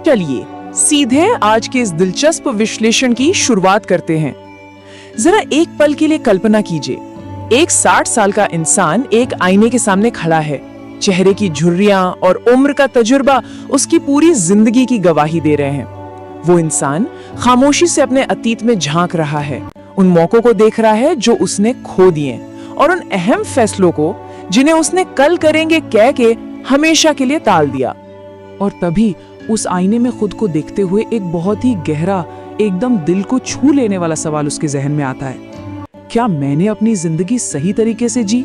चलिए सीधे आज के इस दिलचस्प विश्लेषण की शुरुआत करते हैं। जरा एक पल के लिए कल्पना कीजिए, एक 60 साल का इंसान एक आईने के सामने खड़ा है। चेहरे की झुर्रियां और उम्र का तजुर्बा उसकी पूरी जिंदगी की गवाही दे रहे हैं। वो इंसान खामोशी से अपने अतीत में झांक रहा है, उन मौकों को देख रहा है जो उसने खो दिए और उन अहम फैसलों को जिन्हें उसने कल करेंगे कह के हमेशा के लिए टाल दिया। और तभी उस आईने में खुद को देखते हुए एक बहुत ही गहरा, एकदम दिल को छू लेने वाला सवाल उसके जहन में आता है, क्या मैंने अपनी जिंदगी सही तरीके से जी?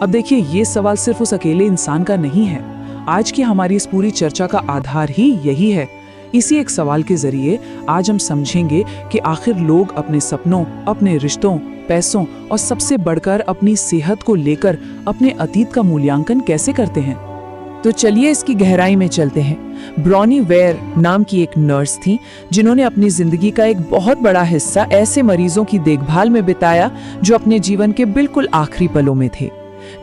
अब देखिए, ये सवाल सिर्फ उस अकेले इंसान का नहीं है। आज की हमारी इस पूरी चर्चा का आधार ही यही है। इसी एक सवाल के जरिए आज हम समझेंगे कि आखिर लोग अपने सपनों, अपने रिश्तों, पैसों और सबसे बढ़कर अपनी सेहत को लेकर अपने अतीत का मूल्यांकन कैसे करते हैं। तो चलिए इसकी गहराई में चलते हैं। ब्रॉनी वेयर नाम की एक नर्स थी जिन्होंने अपनी जिंदगी का एक बहुत बड़ा हिस्सा ऐसे मरीजों की देखभाल में बिताया जो अपने जीवन के बिल्कुल आखिरी पलों में थे।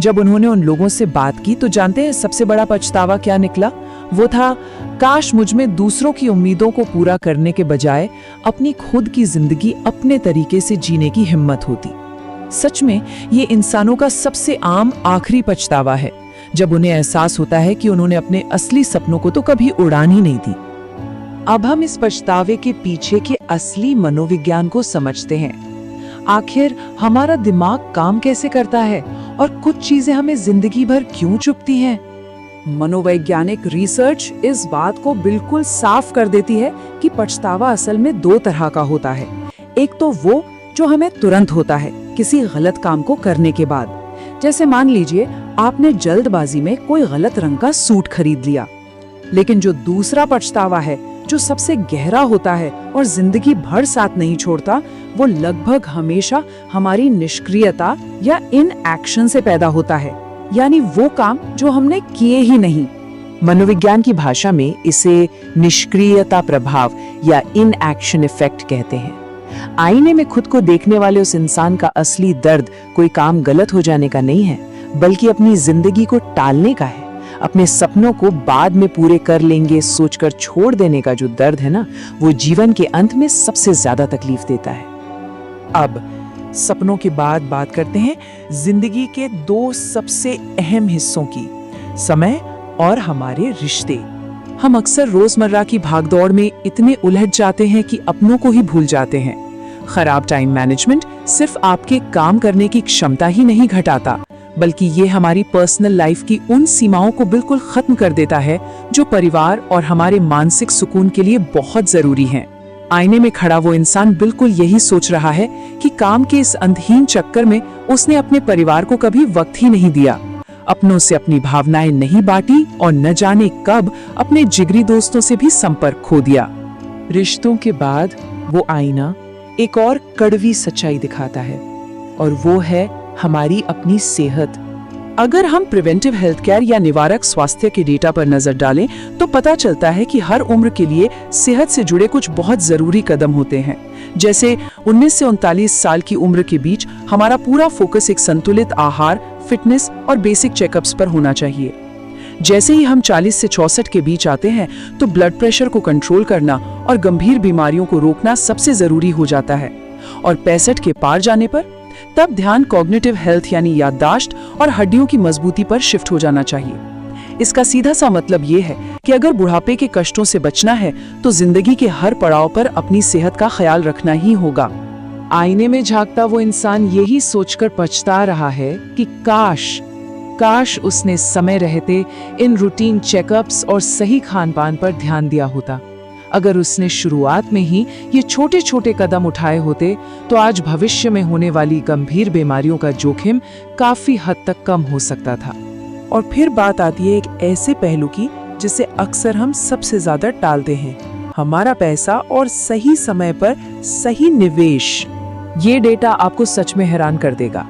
जब उन्होंने उन लोगों से बात की तो जानते हैं सबसे बड़ा पछतावा क्या निकला? वो था, काश मुझ में दूसरों की उम्मीदों को पूरा करने के बजाय अपनी खुद की जिंदगी अपने तरीके से जीने की हिम्मत होती। सच में ये इंसानों का सबसे आम आखिरी पछतावा है, जब उन्हें एहसास होता है कि उन्होंने अपने असली सपनों को तो कभी उड़ान ही नहीं दी। अब हम इस पछतावे के पीछे के असली मनोविज्ञान को समझते हैं। आखिर हमारा दिमाग काम कैसे करता है और कुछ चीजें हमें जिंदगी भर क्यों चुभती हैं? मनोवैज्ञानिक रिसर्च इस बात को बिल्कुल साफ कर देती है कि पछतावा असल में दो तरह का होता है। एक तो वो जो हमें तुरंत होता है किसी गलत काम को करने के बाद, जैसे मान लीजिए आपने जल्दबाजी में कोई गलत रंग का सूट खरीद लिया। लेकिन जो दूसरा पछतावा है, जो सबसे गहरा होता है और जिंदगी भर साथ नहीं छोड़ता, वो लगभग हमेशा हमारी निष्क्रियता या इनएक्शन से पैदा होता है, यानी वो काम जो हमने किए ही नहीं। मनोविज्ञान की भाषा में इसे निष्क्रियता प्रभाव या इनएक्शन इफेक्ट कहते हैं। आईने में खुद को देखने वाले उस इंसान का असली दर्द कोई काम गलत हो जाने का नहीं है, बल्कि अपनी जिंदगी को टालने का है। अपने सपनों को बाद में पूरे कर लेंगे सोचकर छोड़ देने का जो दर्द है ना, वो जीवन के अंत में सबसे ज्यादा तकलीफ देता है। अब सपनों के बाद बात करते हैं जिंदगी के दो सबसे अहम हिस्सों की, समय और हमारे रिश्ते। हम अक्सर रोजमर्रा की भागदौड़ में इतने उलझ जाते हैं कि अपनों को ही भूल जाते हैं। खराब टाइम मैनेजमेंट सिर्फ आपके काम करने की क्षमता ही नहीं घटाता, बल्कि ये हमारी पर्सनल लाइफ की उन सीमाओं को बिल्कुल खत्म कर देता है जो परिवार और हमारे मानसिक सुकून के लिए बहुत जरूरी हैं। आईने में खड़ा वो इंसान बिल्कुल यही सोच रहा है कि काम के इस अंधहीन चक्कर में उसने अपने परिवार को कभी वक्त ही नहीं दिया, अपनों से अपनी भावनाएं नहीं बांटी और न जाने कब अपने जिगरी दोस्तों से भी संपर्क खो दिया। रिश्तों के बाद वो आईना एक और कड़वी सच्चाई दिखाता है, और वो है हमारी अपनी सेहत। अगर हम प्रिवेंटिव हेल्थ केयर या निवारक स्वास्थ्य के डेटा पर नजर डालें तो पता चलता है कि हर उम्र के लिए सेहत से जुड़े कुछ बहुत जरूरी कदम होते हैं। जैसे 19 से 39 साल की उम्र के बीच हमारा पूरा फोकस एक संतुलित आहार, फिटनेस और बेसिक चेकअप्स पर होना चाहिए। जैसे ही हम 40 से 64 के बीच आते हैं तो ब्लड प्रेशर को कंट्रोल करना और गंभीर बीमारियों को रोकना सबसे जरूरी हो जाता है। और 65 के पार जाने पर तब ध्यान कॉग्निटिव हेल्थ यानी याददाश्त और हड्डियों की मजबूती पर शिफ्ट हो जाना चाहिए। इसका सीधा सा मतलब ये है कि अगर बुढ़ापे के कष्टों से बचना है तो जिंदगी के हर पड़ाव पर अपनी सेहत का ख्याल रखना ही होगा। आईने में झांकता वो इंसान यही सोचकर पछता रहा है कि काश उसने समय रहते इन रूटीन चेकअप्स और सही खान-पान पर ध्यान दिया होता। अगर उसने शुरुआत में ही ये छोटे छोटे कदम उठाए होते तो आज भविष्य में होने वाली गंभीर बीमारियों का जोखिम काफी हद तक कम हो सकता था। और फिर बात आती है एक ऐसे पहलू की जिसे अक्सर हम सबसे ज्यादा टालते हैं, हमारा पैसा और सही समय पर सही निवेश। ये डेटा आपको सच में हैरान कर देगा।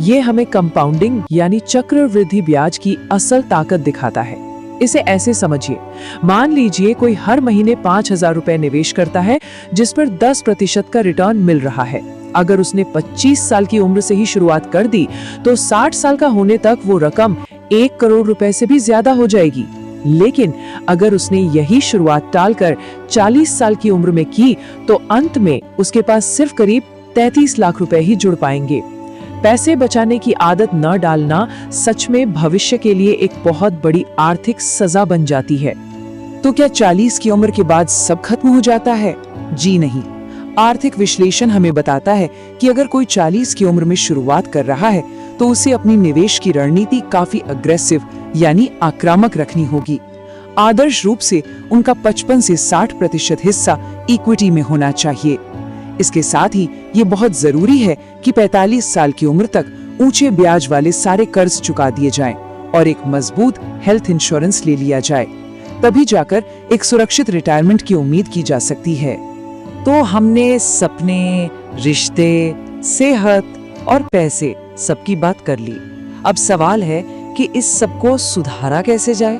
ये हमें कंपाउंडिंग यानी चक्रवृद्धि ब्याज की असल ताकत दिखाता है। इसे ऐसे समझिए, मान लीजिए कोई हर महीने 5,000 रुपए निवेश करता है जिस पर 10% का रिटर्न मिल रहा है। अगर उसने 25 साल की उम्र से ही शुरुआत कर दी तो 60 साल का होने तक वो रकम 1 करोड़ रुपए से भी ज्यादा हो जाएगी। लेकिन अगर उसने यही शुरुआत टालकर 40 साल की उम्र में की तो अंत में उसके पास सिर्फ करीब 33 लाख रुपए ही जुड़ पाएंगे। पैसे बचाने की आदत न डालना सच में भविष्य के लिए एक बहुत बड़ी आर्थिक सजा बन जाती है। तो क्या 40 की उम्र के बाद सब खत्म हो जाता है? जी नहीं। आर्थिक विश्लेषण हमें बताता है कि अगर कोई 40 की उम्र में शुरुआत कर रहा है तो उसे अपनी निवेश की रणनीति काफी अग्रेसिव यानी आक्रामक रखनी होगी। आदर्श रूप से उनका 55 से 60% हिस्सा इक्विटी में होना चाहिए। इसके साथ ही ये बहुत जरूरी है कि 45 साल की उम्र तक ऊंचे ब्याज वाले सारे कर्ज चुका दिए जाएं और एक मजबूत हेल्थ इंश्योरेंस ले लिया जाए। तभी जाकर एक सुरक्षित रिटायरमेंट की उम्मीद की जा सकती है। तो हमने सपने, रिश्ते, सेहत और पैसे सबकी बात कर ली। अब सवाल है कि इस सबको सुधारा कैसे जाए।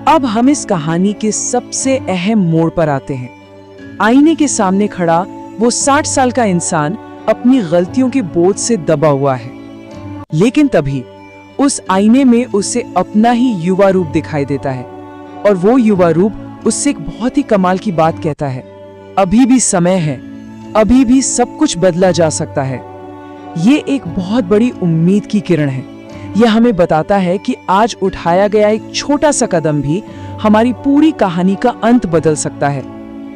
अब हम इस कहानी के सबसे अहम मोड़ पर आते हैं। आईने के सामने खड़ा वो 60 साल का इंसान अपनी गलतियों के बोझ से दबा हुआ है, लेकिन तभी उस आईने में उसे अपना ही युवा रूप दिखाई देता है और वो युवा रूप उससे एक बहुत ही कमाल की बात कहता है, अभी भी समय है, अभी भी सब कुछ बदला जा सकता है। ये एक बहुत बड़ी उम्मीद की किरण है। यह हमें बताता है कि आज उठाया गया एक छोटा सा कदम भी हमारी पूरी कहानी का अंत बदल सकता है।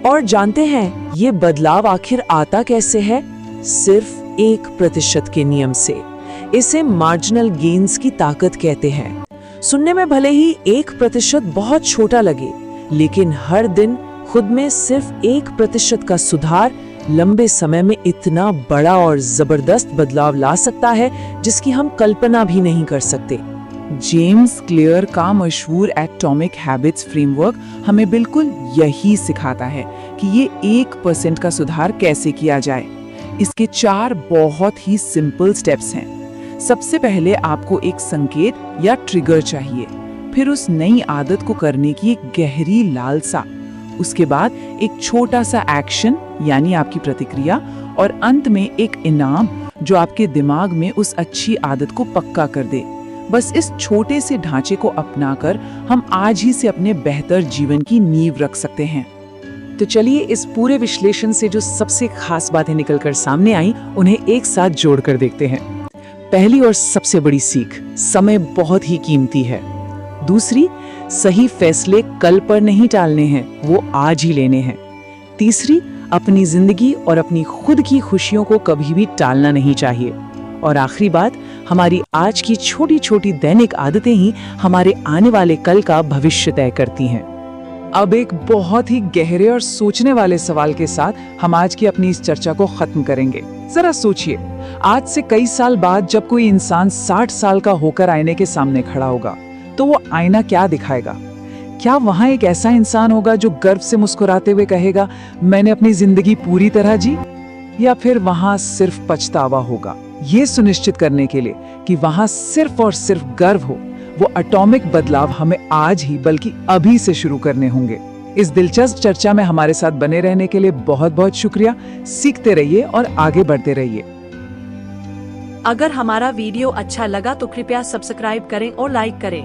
और जानते हैं ये बदलाव आखिर आता कैसे है? सिर्फ 1% के नियम से। इसे मार्जिनल गेन्स की ताकत कहते हैं। सुनने में भले ही 1% बहुत छोटा लगे, लेकिन हर दिन खुद में सिर्फ 1% का सुधार लंबे समय में इतना बड़ा और जबरदस्त बदलाव ला सकता है जिसकी हम कल्पना भी नहीं कर सकते। जेम्स क्लियर का मशहूर एटॉमिक हैबिट्स फ्रेमवर्क हमें बिल्कुल यही सिखाता है कि ये 1% का सुधार कैसे किया जाए। इसके 4 बहुत ही सिंपल स्टेप्स हैं। सबसे पहले आपको एक संकेत या ट्रिगर चाहिए, फिर उस नई आदत को करने की एक गहरी लालसा, उसके बाद एक छोटा सा एक्शन यानी आपकी प्रतिक्रिया, और अंत में एक इनाम जो आपके दिमाग में उस अच्छी आदत को पक्का कर दे। बस इस छोटे से ढांचे को अपनाकर हम आज ही से अपने बेहतर जीवन की नींव रख सकते हैं। तो चलिए इस पूरे विश्लेषण से जो सबसे खास बातें निकलकर सामने आई उन्हें एक साथ जोड़कर देखते हैं। पहली और सबसे बड़ी सीख, समय बहुत ही कीमती है। दूसरी, सही फैसले कल पर नहीं टालने हैं, वो आज ही लेने हैं। तीसरी, अपनी जिंदगी और अपनी खुद की खुशियों को कभी भी टालना नहीं चाहिए। और आखिरी बात, हमारी आज की छोटी छोटी दैनिक आदतें ही हमारे आने वाले कल का भविष्य तय करती हैं। अब एक बहुत ही गहरे और सोचने वाले सवाल के साथ हम आज की अपनी इस चर्चा को खत्म करेंगे। जरा सोचिए, आज से कई साल बाद जब कोई इंसान 60 साल का होकर आईने के सामने खड़ा होगा तो वो आईना क्या दिखाएगा? क्या वहां एक ऐसा इंसान होगा जो गर्व से मुस्कुराते हुए कहेगा, मैंने अपनी जिंदगी पूरी तरह जी? या फिर वहां सिर्फ पछतावा होगा? ये सुनिश्चित करने के लिए कि वहां सिर्फ और सिर्फ गर्व हो, वो एटॉमिक बदलाव हमें आज ही बल्कि अभी से शुरू करने होंगे। इस दिलचस्प चर्चा में हमारे साथ बने रहने के लिए बहुत बहुत शुक्रिया। सीखते रहिए और आगे बढ़ते रहिए। अगर हमारा वीडियो अच्छा लगा तो कृपया सब्सक्राइब करें और लाइक करें।